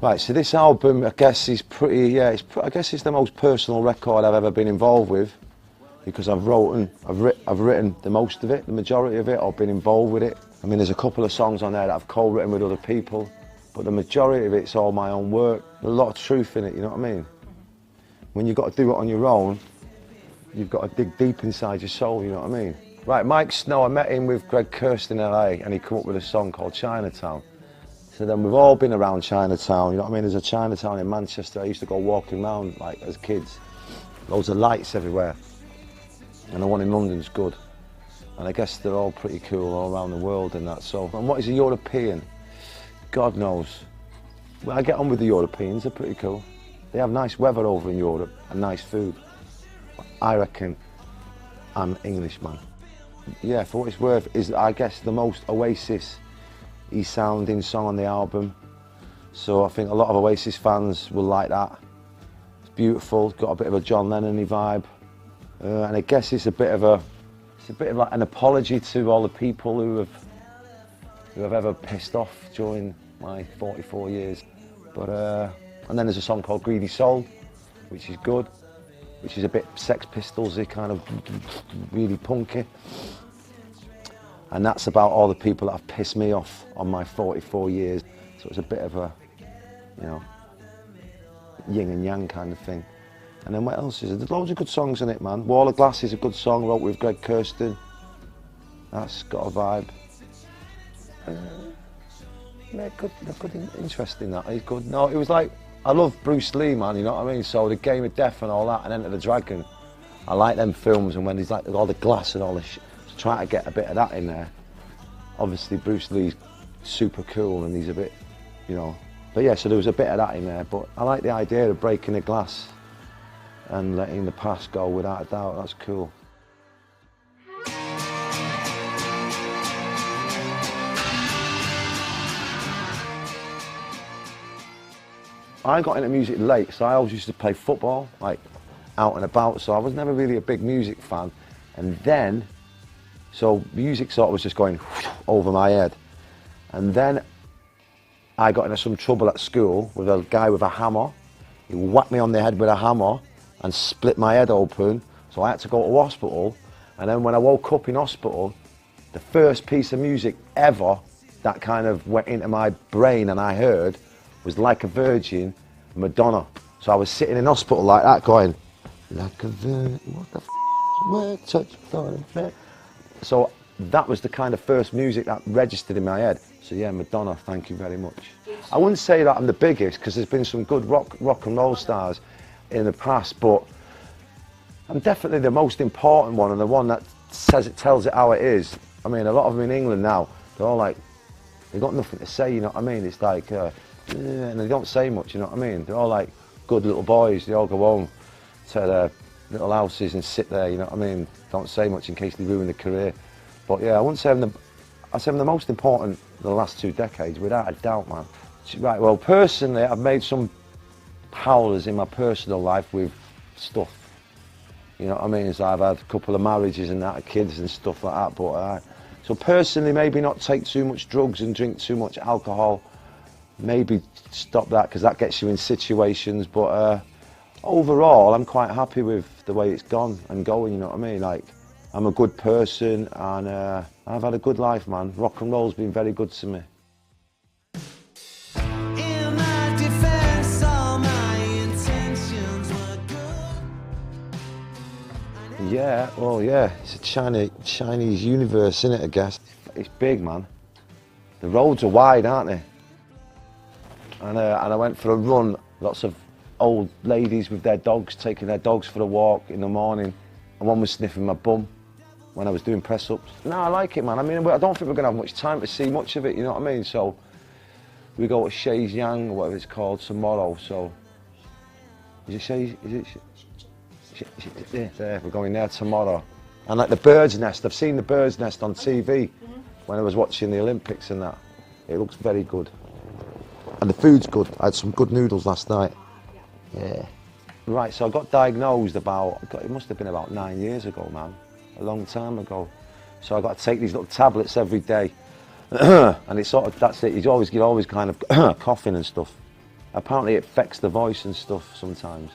Right, so this album, I guess, is pretty, yeah, I guess it's the most personal record I've ever been involved with, because I've written the most of it, the majority of it, or been involved with it. I mean, there's a couple of songs on there that I've co-written with other people, but the majority of it's all my own work. There's a lot of truth in it, you know what I mean? When you've got to do it on your own, you've got to dig deep inside your soul, you know what I mean? Right, Mike Snow, I met him with Greg Kirst in LA, and he came up with a song called Chinatown. So then we've all been around Chinatown, you know what I mean? There's a Chinatown in Manchester. I used to go walking around, like, as kids. Loads of lights everywhere. And the one in London's good. And I guess they're all pretty cool all around the world and that. So, and what is a European? God knows. Well, I get on with the Europeans, they're pretty cool. They have nice weather over in Europe and nice food. I reckon I'm English, man. Yeah, for what it's worth, is, I guess, the most Oasis-y sounding song on the album. So I think a lot of Oasis fans will like that. It's beautiful, got a bit of a John Lennon-y vibe. And I guess it's a bit of like an apology to all the people who have ever pissed off during my 44 years. But and then there's a song called Greedy Soul, which is good, which is a bit Sex Pistols-y, kind of really punky. And that's about all the people that have pissed me off on my 44 years. So it's a bit of a, you know, yin and yang kind of thing. And then what else is there? There's loads of good songs in it, man. Wall of Glass is a good song, wrote with Greg Kirsten. That's got a vibe. Yeah, good, interesting that. He's good. No, it was like, I love Bruce Lee, man, you know what I mean? So the Game of Death and all that, and Enter the Dragon. I like them films, and when there's like all the glass and all this shit. Try to get a bit of that in there. Obviously Bruce Lee's super cool and he's a bit, you know. But yeah, so there was a bit of that in there. But I like the idea of breaking the glass and letting the past go without a doubt. That's cool. I got into music late, so I always used to play football, like out and about. So I was never really a big music fan. And then, so music sort of was just going over my head. And then I got into some trouble at school with a guy with a hammer. He whacked me on the head with a hammer and split my head open. So I had to go to hospital. And then when I woke up in hospital, the first piece of music ever that kind of went into my brain and I heard was Like a Virgin, Madonna. So I was sitting in hospital like that going, like a virgin, what the where touch, so that was the kind of first music that registered in my head. So yeah, Madonna, thank you very much. I wouldn't say that I'm the biggest, because there's been some good rock and roll stars in the past, but I'm definitely the most important one, and the one that tells it how it is. I mean, a lot of them in England now, they're all like, they've got nothing to say, you know what I mean? It's like, and they don't say much, you know what I mean? They're all like good little boys, they all go home to their little houses and sit there, you know what I mean? Don't say much in case they ruin their career. But yeah, I wouldn't say I'd say I'm the most important in the last 2 decades, without a doubt, man. Right, well, personally, I've made some howlers in my personal life with stuff. You know what I mean? So I've had a couple of marriages and that, kids and stuff like that. But so personally, maybe not take too much drugs and drink too much alcohol. Maybe stop that, because that gets you in situations. But overall, I'm quite happy with the way it's gone and going, you know what I mean? Like, I'm a good person, and I've had a good life, man. Rock and roll's been very good to me. In my defense, all my intentions were good. Yeah, well, yeah, it's a Chinese universe, innit, I guess. It's big, man. The roads are wide, aren't they? And I went for a run, lots of old ladies with their dogs, taking their dogs for a walk in the morning, and one was sniffing my bum when I was doing press-ups. No, I like it, man. I mean, I don't think we're going to have much time to see much of it, you know what I mean? So we go to Shejiang, or whatever it's called, tomorrow. So is it yeah, there, we're going there tomorrow. And like the bird's nest, I've seen the bird's nest on TV when I was watching the Olympics and that. It looks very good. And the food's good. I had some good noodles last night. Yeah. Right, so I got diagnosed it must have been about 9 years ago, man. A long time ago. So I got to take these little tablets every day. And it's sort of, that's it. You're always kind of coughing and stuff. apparently it affects the voice and stuff sometimes.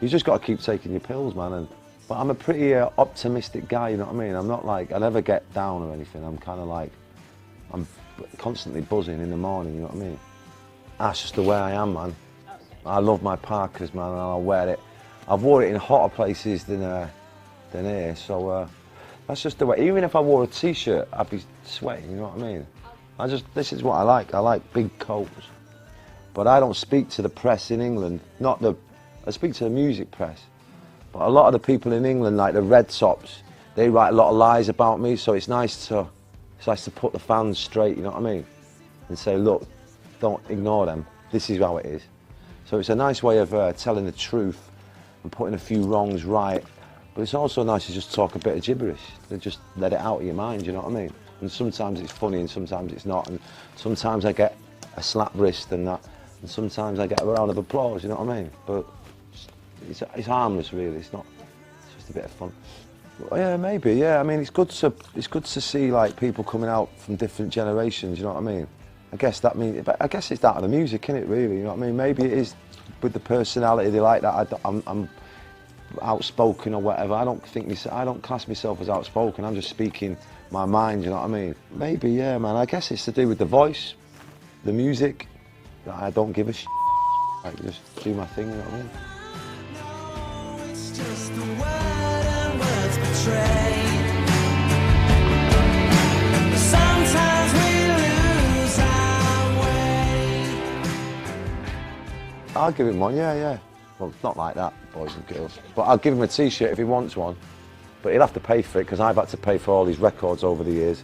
You just got to keep taking your pills, man. But I'm a pretty optimistic guy, you know what I mean? I'm not like, I never get down or anything. I'm kind of like, I'm constantly buzzing in the morning, you know what I mean? That's just the way I am, man. I love my Parkers, man, and I'll wear it. I've worn it in hotter places than here, so that's just the way. Even if I wore a t-shirt, I'd be sweating, you know what I mean? This is what I like big coats. But I don't speak to the press in England, I speak to the music press. But a lot of the people in England, like the Red Tops, they write a lot of lies about me, so it's nice to put the fans straight, you know what I mean? And say, look, don't ignore them, this is how it is. So it's a nice way of telling the truth and putting a few wrongs right. But it's also nice to just talk a bit of gibberish, to just let it out of your mind, you know what I mean? And sometimes it's funny and sometimes it's not, and sometimes I get a slap wrist and that, and sometimes I get a round of applause, you know what I mean? But it's harmless really, it's just a bit of fun. But yeah, maybe, yeah, I mean it's good to see like people coming out from different generations, you know what I mean? I guess it's that of the music, isn't it really, you know what I mean? Maybe it is with the personality, they like that, I'm outspoken or whatever. I don't class myself as outspoken, I'm just speaking my mind, you know what I mean? Maybe, yeah, man, I guess it's to do with the voice, the music, that I don't give a shit. Like, just do my thing, you know what I mean? No, it's just the word and words betrayed. Sometimes we lose our way. I'll give him one, yeah. Well, not like that, boys and girls. But I'll give him a t-shirt if he wants one. But he'll have to pay for it, because I've had to pay for all these records over the years.